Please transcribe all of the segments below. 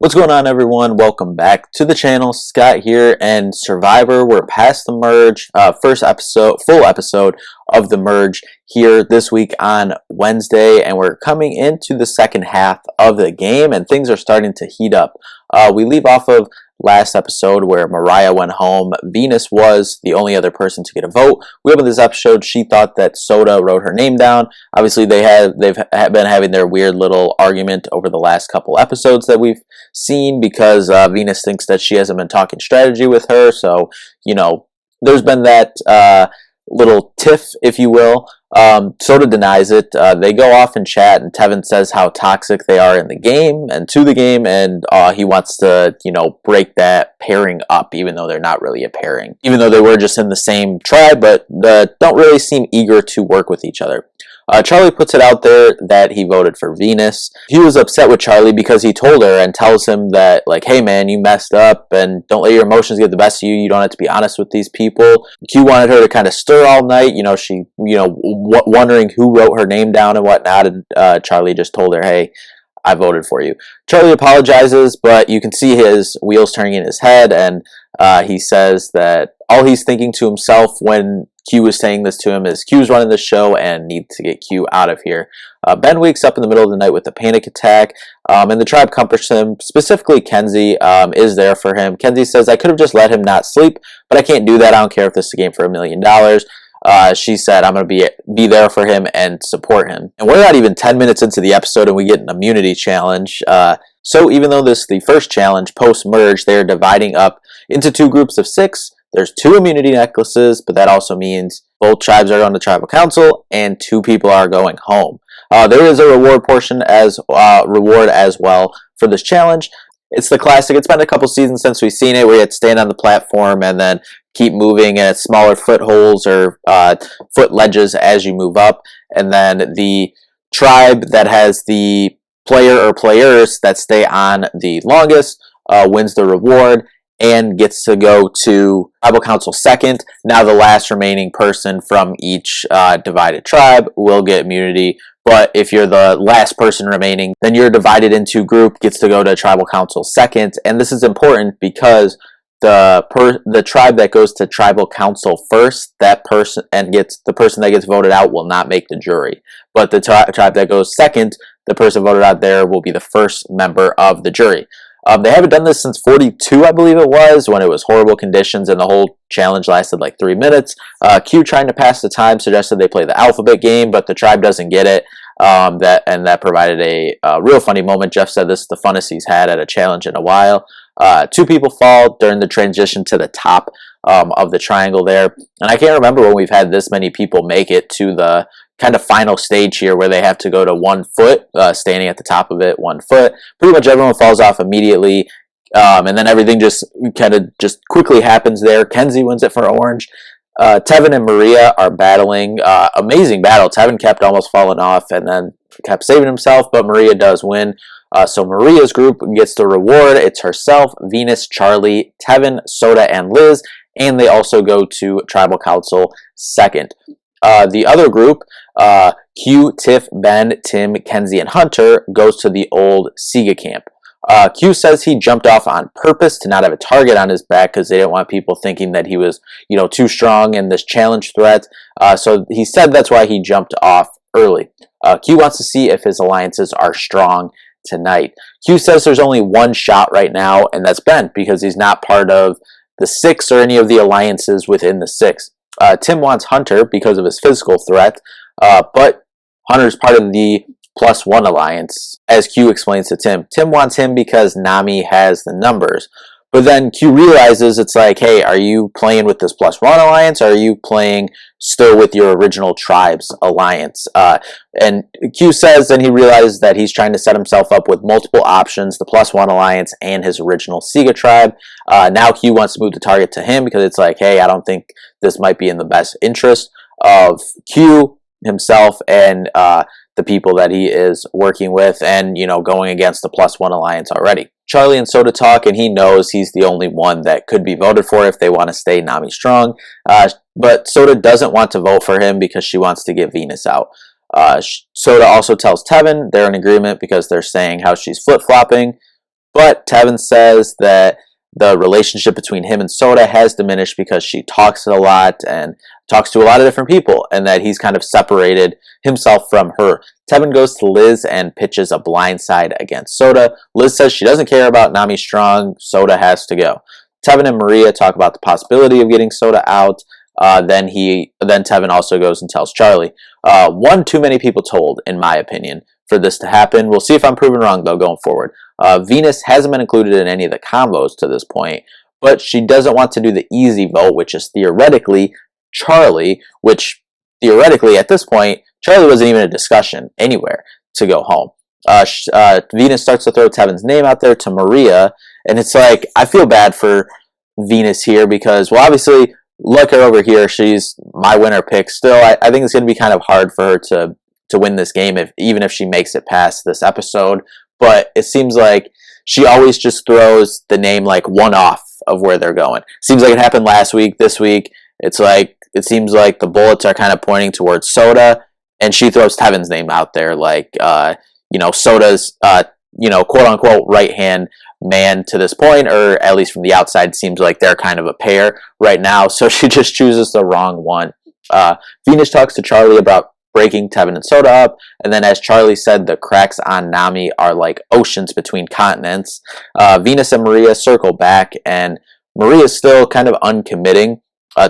What's going on, everyone? Welcome back to the channel. Scott here, and Survivor, we're past the merge. First episode, full episode of the merge here this week on Wednesday, and we're coming into the second half of the game, and things are starting to heat up. We leave off of last episode where Mariah went home. Venus was the only other person to get a vote. We opened this episode. She thought that Soda wrote her name down. Obviously, they've been having their weird little argument over the last couple episodes that we've seen because Venus thinks that she hasn't been talking strategy with her. So, you know, there's been that little tiff, if you will. Soda denies it. They go off and chat, and Tevin says how toxic they are in the game and to the game, and he wants to, you know, break that pairing up, even though they're not really a pairing. Even though they were just in the same tribe, but don't really seem eager to work with each other. Charlie puts it out there that he voted for Venus. He was upset with Charlie because he told her and tells him that, like, hey man, you messed up and don't let your emotions get the best of you. You don't have to be honest with these people. Q wanted her to kind of stir all night. You know, she, wondering who wrote her name down and whatnot. And Charlie just told her, hey, I voted for you. Charlie apologizes, but you can see his wheels turning in his head, and he says that all he's thinking to himself when Q was saying this to him is Q's running the show and needs to get Q out of here. Ben wakes up in the middle of the night with a panic attack, and the tribe comforts him. Specifically, Kenzie is there for him. Kenzie says, I could have just let him not sleep, but I can't do that. I don't care if this is a game for $1 million. She said, I'm going to be there for him and support him. And we're not even 10 minutes into the episode and we get an immunity challenge. So even though this is the first challenge post-merge, they're dividing up into two groups of 6. There's 2 immunity necklaces, but that also means both tribes are on the tribal council and 2 people are going home. There is a reward portion as well for this challenge. It's the classic. It's been a couple seasons since we've seen it, where you have to stand on the platform and then keep moving, and it's smaller footholds or foot ledges as you move up. And then the tribe that has the player or players that stay on the longest wins the reward and gets to go to tribal council second. Now the last remaining person from each divided tribe will get immunity. But if you're the last person remaining, then you're divided into group, gets to go to tribal council second. And this is important because the tribe that goes to tribal council first, the person that gets voted out will not make the jury. But the tribe that goes second, the person voted out there will be the first member of the jury. They haven't done this since 42, I believe it was, when it was horrible conditions and the whole challenge lasted like 3 minutes. Q, trying to pass the time, suggested they play the alphabet game, but the tribe doesn't get it. That provided a real funny moment. Jeff said this is the funnest he's had at a challenge in a while. 2 people fall during the transition to the top of the triangle there. And I can't remember when we've had this many people make it to the kind of final stage here where they have to go to 1 foot, standing at the top of it, 1 foot. Pretty much everyone falls off immediately, and then everything just quickly happens there. Kenzie wins it for Orange. Tevin and Maria are battling. Amazing battle. Tevin kept almost falling off and then kept saving himself, but Maria does win. So Maria's group gets the reward. It's herself, Venus, Charlie, Tevin, Soda, and Liz, and they also go to tribal council second. The other group, Q, Tiff, Ben, Tim, Kenzie, and Hunter, goes to the old Siga camp. Q says he jumped off on purpose to not have a target on his back because they didn't want people thinking that he was, too strong in this challenge threat. So he said that's why he jumped off early. Q wants to see if his alliances are strong tonight. Q says there's only one shot right now, and that's Ben, because he's not part of the 6 or any of the alliances within the 6. Tim wants Hunter because of his physical threat, but Hunter's part of the +1 alliance, as Q explains to Tim. Tim wants him because Nami has the numbers. But then Q realizes it's like, hey, are you playing with this +1 alliance, or are you playing still with your original tribe's alliance? And Q says then he realizes that he's trying to set himself up with multiple options, the +1 alliance and his original Siga tribe. Now Q wants to move the target to him because it's like, hey, I don't think this might be in the best interest of Q himself and the people that he is working with, and going against the +1 alliance already. Charlie and Soda talk, and he knows he's the only one that could be voted for if they want to stay Nami strong. But Soda doesn't want to vote for him because she wants to get Venus out. Soda also tells Tevin they're in agreement because they're saying how she's flip-flopping. But Tevin says that the relationship between him and Soda has diminished because she talks a lot and talks to a lot of different people, and that he's kind of separated himself from her. Tevin goes to Liz and pitches a blindside against Soda. Liz says she doesn't care about Nami Strong. Soda has to go. Tevin and Maria talk about the possibility of getting Soda out. Then Tevin also goes and tells Charlie. One too many people told, in my opinion, for this to happen. We'll see if I'm proven wrong, though, going forward. Venus hasn't been included in any of the combos to this point, but she doesn't want to do the easy vote, which is theoretically Charlie, which theoretically at this point, Charlie wasn't even a discussion anywhere to go home. Venus starts to throw Tevin's name out there to Maria, and it's like, I feel bad for Venus here because, well, obviously, look her over here, she's my winner pick. Still, I think it's going to be kind of hard for her to win this game, even if she makes it past this episode. But it seems like she always just throws the name like one off of where they're going. Seems like it happened last week. This week, it seems like the bullets are kind of pointing towards Soda, and she throws Tevin's name out there, like Soda's quote unquote right hand man to this point, or at least from the outside, seems like they're kind of a pair right now. So she just chooses the wrong one. Venus talks to Charlie about breaking Tevin and Soda up, and then as Charlie said, the cracks on Nami are like oceans between continents. Venus and Maria circle back, and Maria's still kind of uncommitting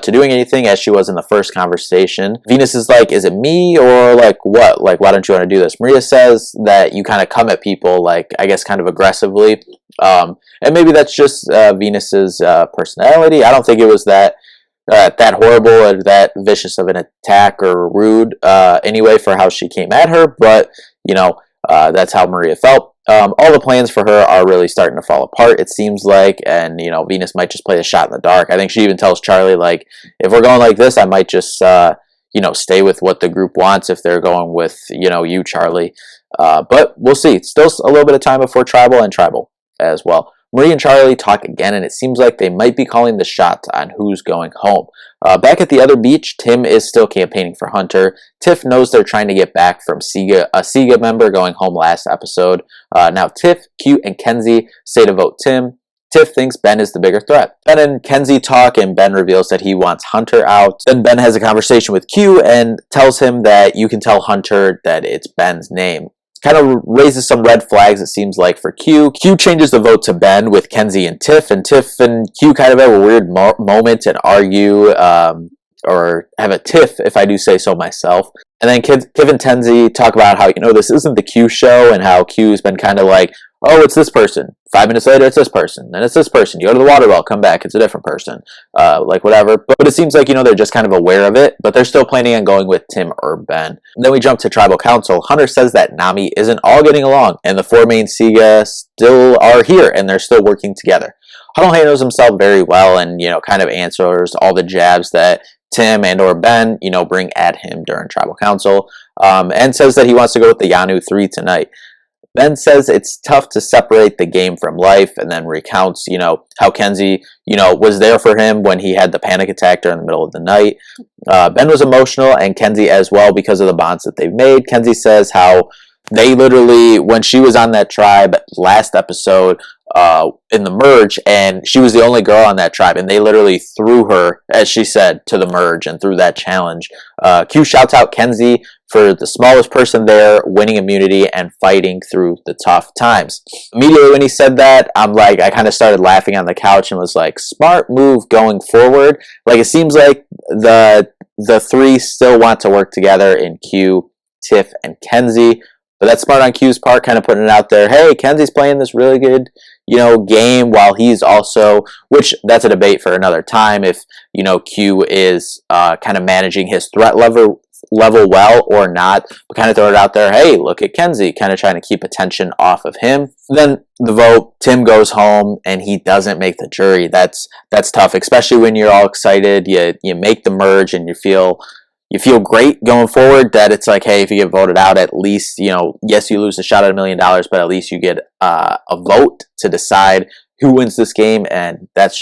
to doing anything as she was in the first conversation. Venus is like, is it me or like what? Like, why don't you want to do this? Maria says that you kind of come at people like, I guess, kind of aggressively. And maybe that's just Venus's personality. I don't think it was that horrible or that vicious of an attack or rude anyway for how she came at her, but that's how Maria felt. All the plans for her are really starting to fall apart, it seems like, and Venus might just play a shot in the dark. I think she even tells Charlie, like, if we're going like this, I might just stay with what the group wants if they're going with you, Charlie. But we'll see. Still a little bit of time before Tribal and Tribal as well. Maria and Charlie talk again, and it seems like they might be calling the shot on who's going home. Back at the other beach, Tim is still campaigning for Hunter. Tiff knows they're trying to get back from a Sega member going home last episode. Now Tiff, Q, and Kenzie say to vote Tim. Tiff thinks Ben is the bigger threat. Ben and Kenzie talk, and Ben reveals that he wants Hunter out. Then Ben has a conversation with Q and tells him that you can tell Hunter that it's Ben's name. Kind of raises some red flags, it seems like, for Q. Q changes the vote to Ben with Kenzie and Tiff and Q kind of have a weird moment and argue, or have a tiff, if I do say so myself. And then Kiv and Tenzi talk about how, this isn't the Q show, and how Q's been kind of like, oh, it's this person. 5 minutes later, it's this person. Then it's this person. You go to the water well, come back, it's a different person. Like, whatever. But it seems like, they're just kind of aware of it, but they're still planning on going with Tim or Ben. Then we jump to Tribal Council. Hunter says that Nami isn't all getting along, and the 4 main Sega still are here, and they're still working together. Huddle handles himself very well and, kind of answers all the jabs that Tim and or Ben, bring at him during Tribal Council, and says that he wants to go with the Yanu 3 tonight. Ben says it's tough to separate the game from life, and then recounts, how Kenzie, was there for him when he had the panic attack during the middle of the night. Ben was emotional, and Kenzie as well, because of the bonds that they've made. Kenzie says how they literally, when she was on that tribe last episode, in the merge, and she was the only girl on that tribe, and they literally threw her, as she said, to the merge and through that challenge. Q shouts out Kenzie for the smallest person there, winning immunity and fighting through the tough times. Immediately when he said that, I kind of started laughing on the couch and was like, smart move going forward. Like, it seems like the 3 still want to work together in Q, Tiff, and Kenzie. But that's smart on Q's part, kind of putting it out there. Hey, Kenzie's playing this really good, game, while he's also, which that's a debate for another time, if, Q is kind of managing his threat level well or not. But kind of throw it out there, hey, look at Kenzie, kind of trying to keep attention off of him. Then the vote, Tim goes home, and he doesn't make the jury. That's tough, especially when you're all excited. You make the merge, and you feel great going forward, that it's like, hey, if you get voted out, at least, yes, you lose a shot at $1 million, but at least you get a vote to decide who wins this game, and that's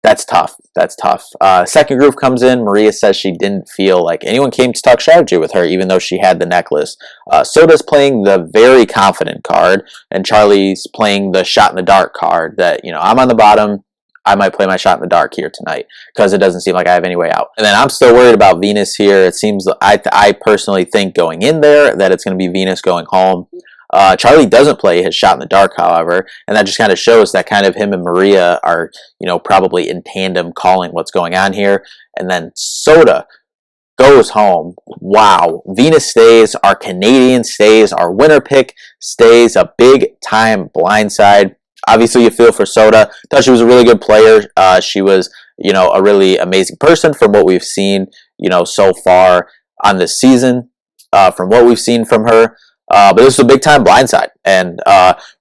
That's tough. That's tough. Second group comes in. Maria says she didn't feel like anyone came to talk strategy with her, even though she had the necklace. Soda's playing the very confident card, and Charlie's playing the shot in the dark card that, I'm on the bottom. I might play my shot in the dark here tonight because it doesn't seem like I have any way out. And then I'm still worried about Venus here. It seems, I personally think going in there that it's going to be Venus going home. Charlie doesn't play his shot in the dark, however, and that just kind of shows that kind of him and Maria are, probably in tandem calling what's going on here. And then Soda goes home. Wow. Venus stays, our Canadian stays, our winner pick stays, a big time blindside. Obviously, you feel for Soda. Thought she was a really good player. She was, a really amazing person from what we've seen, so far on this season, from what we've seen from her. But this was a big time blindside, and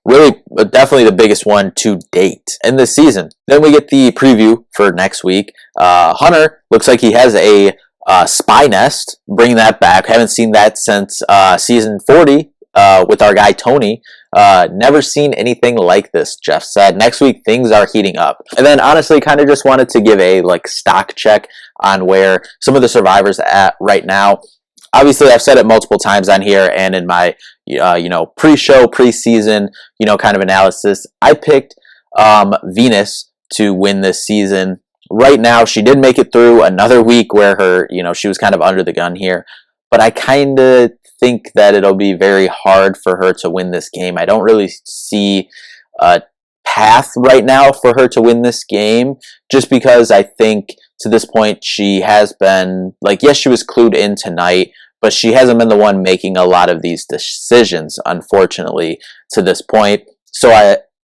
really definitely the biggest one to date in this season. Then we get the preview for next week. Hunter looks like he has a spy nest. Bring that back. Haven't seen that since season 40 with our guy Tony. Never seen anything like this, Jeff said. Next week, things are heating up. And then honestly, kind of just wanted to give a stock check on where some of the survivors are at right now. Obviously, I've said it multiple times on here and in my, pre-show, pre-season, kind of analysis. I picked Venus to win this season. Right now, she did make it through another week where her, she was kind of under the gun here. But I kind of think that it'll be very hard for her to win this game. I don't really see a path right now for her to win this game, just because I think to this point she has been, yes, she was clued in tonight, but she hasn't been the one making a lot of these decisions, unfortunately, to this point. So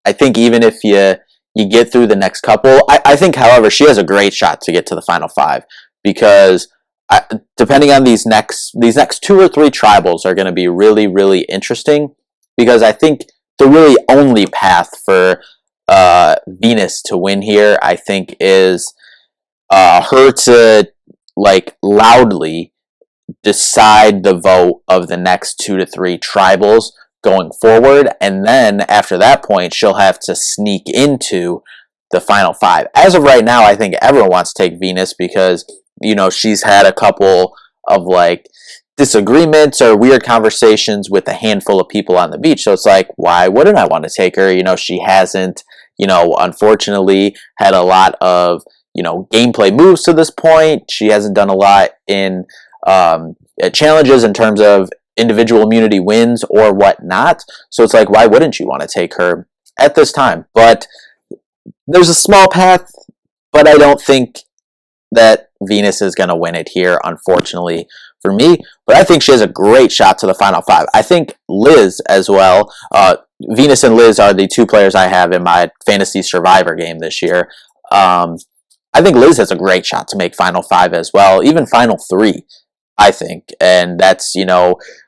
I think even if you get through the next couple, I think, however, she has a great shot to get to the final five, because depending on these next 2 or 3 tribals are going to be really, really interesting, because I think the really only path for Venus to win here, I think, is her to loudly decide the vote of the next 2 to 3 tribals going forward, and then after that point she'll have to sneak into the final 5. As of right now, I think everyone wants to take Venus because she's had a couple of disagreements or weird conversations with a handful of people on the beach, so it's why wouldn't I want to take her? She hasn't unfortunately had a lot of gameplay moves to this point. She hasn't done a lot in challenges in terms of individual immunity wins or whatnot. So it's why wouldn't you want to take her at this time? But there's a small path, but I don't think that Venus is going to win it here, unfortunately for me. But I think she has a great shot to the final 5. I think Liz as well. Venus and Liz are the 2 players I have in my fantasy survivor game this year. I think Liz has a great shot to make final 5 as well, even final 3, I think. And that's,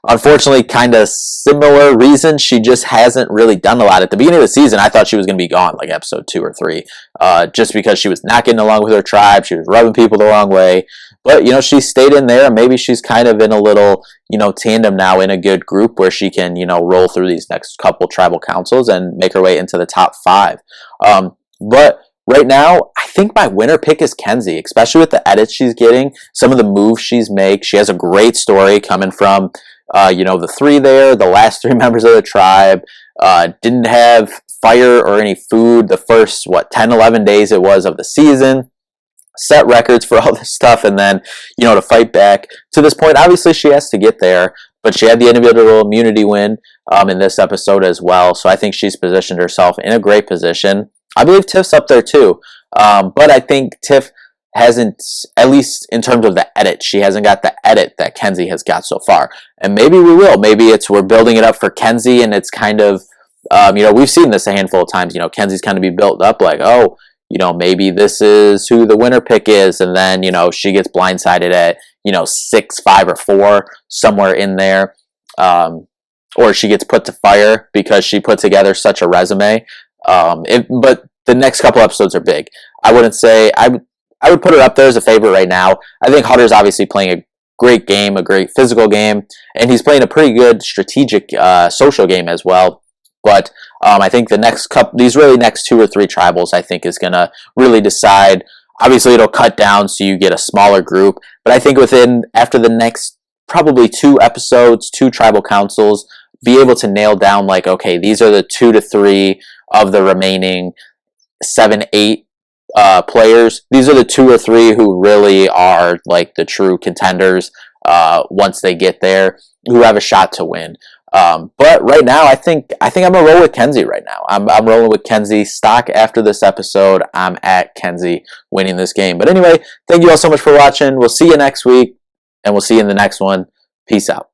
unfortunately kind of similar reason. She just hasn't really done a lot. At the beginning of the season, I thought she was going to be gone episode 2 or 3, just because she was not getting along with her tribe. She was rubbing people the wrong way. But, she stayed in there, and maybe she's kind of in a little, tandem now in a good group where she can, roll through these next couple tribal councils and make her way into the top 5. But right now, I think my winner pick is Kenzie, especially with the edits she's getting, some of the moves she's made. She has a great story coming from, the 3 there, the last 3 members of the tribe, didn't have fire or any food the first, 10, 11 days it was of the season, set records for all this stuff, and then, to fight back to this point. Obviously, she has to get there, but she had the individual immunity win in this episode as well, so I think she's positioned herself in a great position. I believe Tiff's up there too, but I think Tiff hasn't, at least in terms of the edit, she hasn't got the edit that Kenzie has got so far. And maybe we will. Maybe we're building it up for Kenzie, and it's kind of, we've seen this a handful of times. Kenzie's kind of be built up maybe this is who the winner pick is, and then, she gets blindsided at, 6, 5, or 4, somewhere in there. Or she gets put to fire because she put together such a resume. But the next couple episodes are big. I wouldn't say, I would put her up there as a favorite right now. I think Hunter's obviously playing a great game, a great physical game, and he's playing a pretty good strategic social game as well. But I think the next these really next 2 or 3 tribals, I think is going to really decide. Obviously, it'll cut down so you get a smaller group, but I think after the next probably 2 episodes, 2 tribal councils, be able to nail down like, okay, these are the 2 to 3 of the remaining 7, 8 players. These are the 2 or 3 who really are like the true contenders once they get there, who have a shot to win. But right now, I think I'm gonna roll with Kenzie right now. I'm rolling with Kenzie stock after this episode. I'm at Kenzie winning this game. But anyway, thank you all so much for watching. We'll see you next week, and we'll see you in the next one. Peace out.